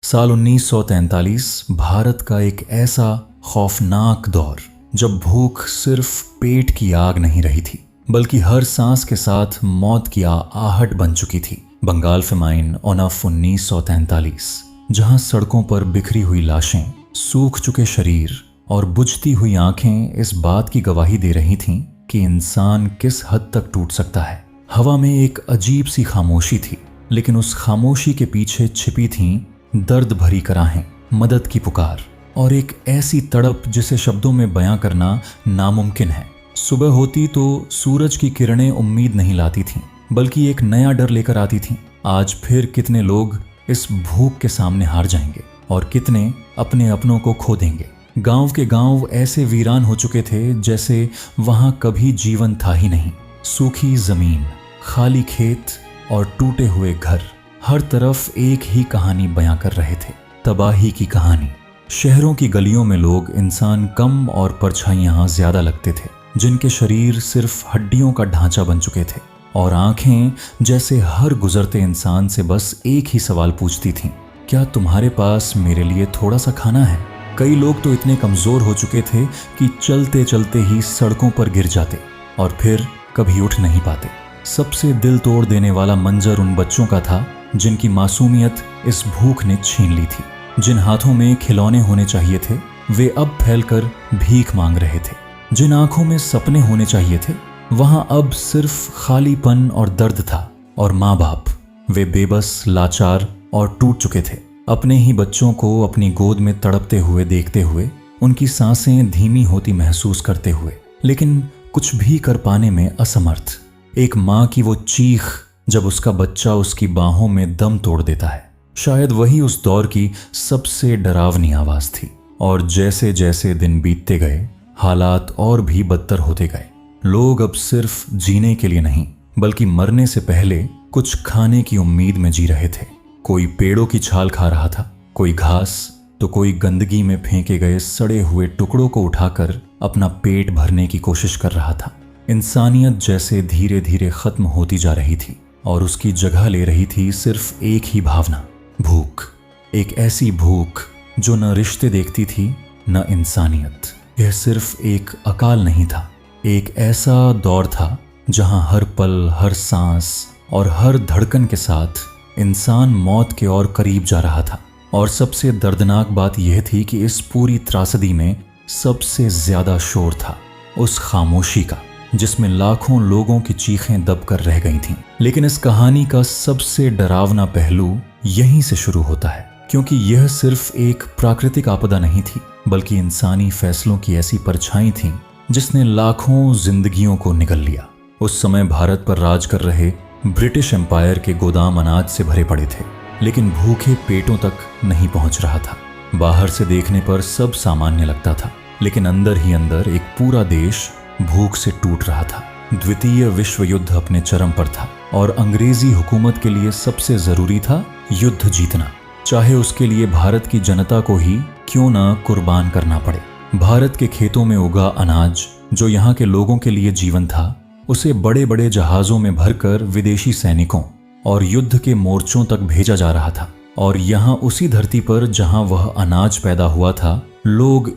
साल 1943 भारत का एक ऐसा खौफनाक दौर जब भूख सिर्फ पेट की आग नहीं रही थी बल्कि हर सांस के साथ मौत की आहट बन चुकी थी। बंगाल फेमाइन ओनफ 1943, जहां सड़कों पर बिखरी हुई लाशें, सूख चुके शरीर और बुझती हुई आंखें इस बात की गवाही दे रही थीं कि इंसान किस हद तक टूट सकता है। हवा में एक अजीब सी खामोशी थी, लेकिन उस खामोशी के पीछे छिपी थीं दर्द भरी कराहें, मदद की पुकार और एक ऐसी तड़प जिसे शब्दों में बयां करना नामुमकिन है। सुबह होती तो सूरज की किरणें उम्मीद नहीं लाती थीं, बल्कि एक नया डर लेकर आती थीं। आज फिर कितने लोग इस भूख के सामने हार जाएंगे और कितने अपने अपनों को खो देंगे। गांव के गांव ऐसे वीरान हो चुके थे जैसे वहां कभी जीवन था ही नहीं। सूखी जमीन, खाली खेत और टूटे हुए घर, हर तरफ एक ही कहानी बयां कर रहे थे, तबाही की कहानी। शहरों की गलियों में लोग इंसान कम और परछाइयां ज्यादा लगते थे, जिनके शरीर सिर्फ हड्डियों का ढांचा बन चुके थे और आंखें जैसे हर गुजरते इंसान से बस एक ही सवाल पूछती थीं, क्या तुम्हारे पास मेरे लिए थोड़ा सा खाना है? कई लोग तो इतने कमजोर हो चुके थे कि चलते चलते ही सड़कों पर गिर जाते और फिर कभी उठ नहीं पाते। सबसे दिल तोड़ देने वाला मंजर उन बच्चों का था जिनकी मासूमियत इस भूख ने छीन ली थी। जिन हाथों में खिलौने होने चाहिए थे वे अब फैलकर भीख मांग रहे थे। जिन आंखों में सपने होने चाहिए थे वहां अब सिर्फ खालीपन और दर्द था। और माँ बाप, वे बेबस, लाचार और टूट चुके थे, अपने ही बच्चों को अपनी गोद में तड़पते हुए देखते हुए, उनकी सांसें धीमी होती महसूस करते हुए, लेकिन कुछ भी कर पाने में असमर्थ। एक माँ की वो चीख जब उसका बच्चा उसकी बाहों में दम तोड़ देता है, शायद वही उस दौर की सबसे डरावनी आवाज थी। और जैसे जैसे दिन बीतते गए हालात और भी बदतर होते गए। लोग अब सिर्फ जीने के लिए नहीं बल्कि मरने से पहले कुछ खाने की उम्मीद में जी रहे थे। कोई पेड़ों की छाल खा रहा था, कोई घास, तो कोई गंदगी में फेंके गए सड़े हुए टुकड़ों को उठाकर अपना पेट भरने की कोशिश कर रहा था। इंसानियत जैसे धीरे धीरे खत्म होती जा रही थी और उसकी जगह ले रही थी सिर्फ एक ही भावना, भूख। एक ऐसी भूख जो न रिश्ते देखती थी न इंसानियत। यह सिर्फ एक अकाल नहीं था, एक ऐसा दौर था जहां हर पल, हर सांस और हर धड़कन के साथ इंसान मौत के और करीब जा रहा था। और सबसे दर्दनाक बात यह थी कि इस पूरी त्रासदी में सबसे ज्यादा शोर था उस खामोशी का जिसमें लाखों लोगों की चीखें दबकर रह गई थीं। लेकिन इस कहानी का सबसे डरावना पहलू यहीं से शुरू होता है, क्योंकि यह सिर्फ एक प्राकृतिक आपदा नहीं थी बल्कि इंसानी फैसलों की ऐसी परछाई थी जिसने लाखों जिंदगियों को निगल लिया। उस समय भारत पर राज कर रहे ब्रिटिश एम्पायर के गोदाम अनाज से भरे पड़े थे, लेकिन भूखे पेटों तक नहीं पहुंच रहा था। बाहर से देखने पर सब सामान्य लगता था, लेकिन अंदर ही अंदर एक पूरा देश भूख से टूट रहा था। द्वितीय विश्व युद्ध अपने चरम पर था और अंग्रेजी हुकूमत के लिए सबसे जरूरी था युद्ध जीतना, चाहे उसके लिए भारत की जनता को ही क्यों ना कुर्बान करना पड़े। भारत के खेतों में उगा अनाज जो यहाँ के लोगों के लिए जीवन था, उसे बड़े बड़े जहाजों में भरकर विदेशी सैनिकों और युद्ध के मोर्चों तक भेजा जा रहा था। और यहाँ उसी धरती पर जहाँ वह अनाज पैदा हुआ था, लोग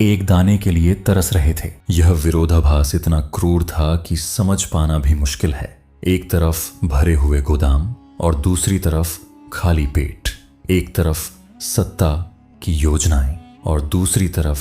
एक दाने के लिए तरस रहे थे। यह विरोधाभास इतना क्रूर था कि समझ पाना भी मुश्किल है। एक तरफ भरे हुए गोदाम और दूसरी तरफ खाली पेट। एक तरफ सत्ता की योजनाएं और दूसरी तरफ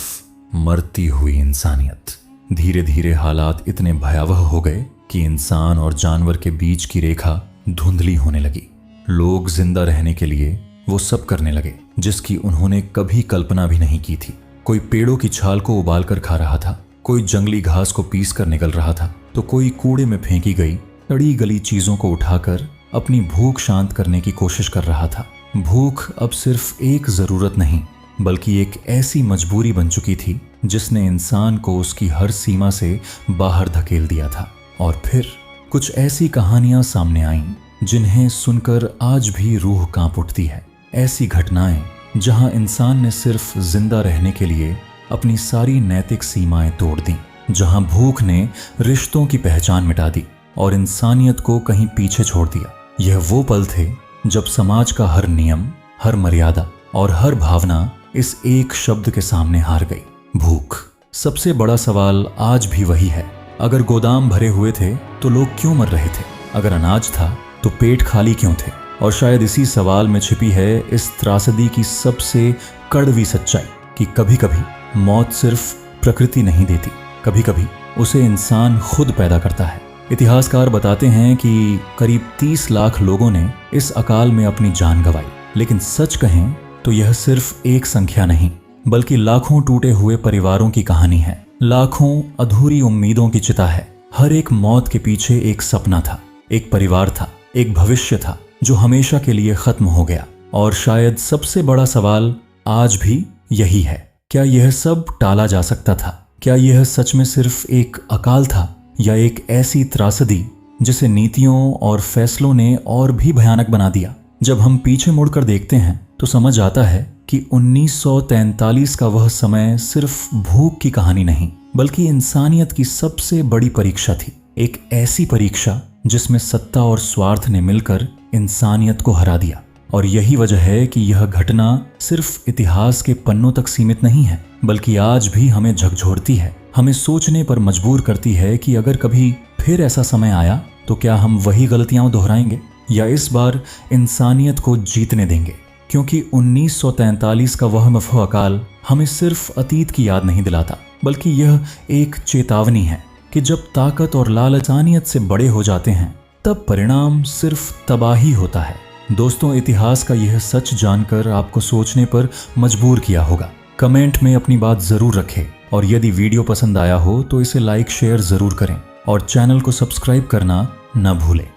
मरती हुई इंसानियत। धीरे धीरे हालात इतने भयावह हो गए कि इंसान और जानवर के बीच की रेखा धुंधली होने लगी। लोग जिंदा रहने के लिए वो सब करने लगे जिसकी उन्होंने कभी कल्पना भी नहीं की थी। कोई पेड़ों की छाल को उबालकर खा रहा था, कोई जंगली घास को पीस कर निगल रहा था, तो कोई कूड़े में फेंकी गई सड़ी गली चीजों को उठाकर अपनी भूख शांत करने की कोशिश कर रहा था। भूख अब सिर्फ एक जरूरत नहीं बल्कि एक ऐसी मजबूरी बन चुकी थी जिसने इंसान को उसकी हर सीमा से बाहर धकेल दिया था। और फिर कुछ ऐसी कहानियां सामने आईं जिन्हें सुनकर आज भी रूह कांप उठती है। ऐसी घटनाएं जहां इंसान ने सिर्फ जिंदा रहने के लिए अपनी सारी नैतिक सीमाएं तोड़ दी, जहां भूख ने रिश्तों की पहचान मिटा दी और इंसानियत को कहीं पीछे छोड़ दिया। यह वो पल थे जब समाज का हर नियम, हर मर्यादा और हर भावना इस एक शब्द के सामने हार गई, भूख। सबसे बड़ा सवाल आज भी वही है, अगर गोदाम भरे हुए थे तो लोग क्यों मर रहे थे? अगर अनाज था तो पेट खाली क्यों थे? और शायद इसी सवाल में छिपी है इस त्रासदी की सबसे कड़वी सच्चाई कि कभी कभी मौत सिर्फ प्रकृति नहीं देती, कभी कभी उसे इंसान खुद पैदा करता है। इतिहासकार बताते हैं कि करीब 30 लाख लोगों ने इस अकाल में अपनी जान गंवाई, लेकिन सच कहें तो यह सिर्फ एक संख्या नहीं बल्कि लाखों टूटे हुए परिवारों की कहानी है, लाखों अधूरी उम्मीदों की चिता है। हर एक मौत के पीछे एक सपना था, एक परिवार था, एक भविष्य था जो हमेशा के लिए खत्म हो गया। और शायद सबसे बड़ा सवाल आज भी यही है, क्या यह सब टाला जा सकता था? क्या यह सच में सिर्फ एक अकाल था या एक ऐसी त्रासदी जिसे नीतियों और फैसलों ने और भी भयानक बना दिया? जब हम पीछे मुड़कर देखते हैं तो समझ आता है कि 1943 का वह समय सिर्फ भूख की कहानी नहीं बल्कि इंसानियत की सबसे बड़ी परीक्षा थी। एक ऐसी परीक्षा जिसमें सत्ता और स्वार्थ ने मिलकर इंसानियत को हरा दिया। और यही वजह है कि यह घटना सिर्फ इतिहास के पन्नों तक सीमित नहीं है बल्कि आज भी हमें झकझोरती है, हमें सोचने पर मजबूर करती है कि अगर कभी फिर ऐसा समय आया तो क्या हम वही गलतियां दोहराएंगे या इस बार इंसानियत को जीतने देंगे? क्योंकि 1943 का वह मफो अकाल हमें सिर्फ अतीत की याद नहीं दिलाता बल्कि यह एक चेतावनी है कि जब ताकत और लालच इंसानियत से बड़े हो जाते हैं तब परिणाम सिर्फ तबाही होता है। दोस्तों, इतिहास का यह सच जानकर आपको सोचने पर मजबूर किया होगा। कमेंट में अपनी बात जरूर रखें और यदि वीडियो पसंद आया हो तो इसे लाइक शेयर जरूर करें और चैनल को सब्सक्राइब करना न भूलें।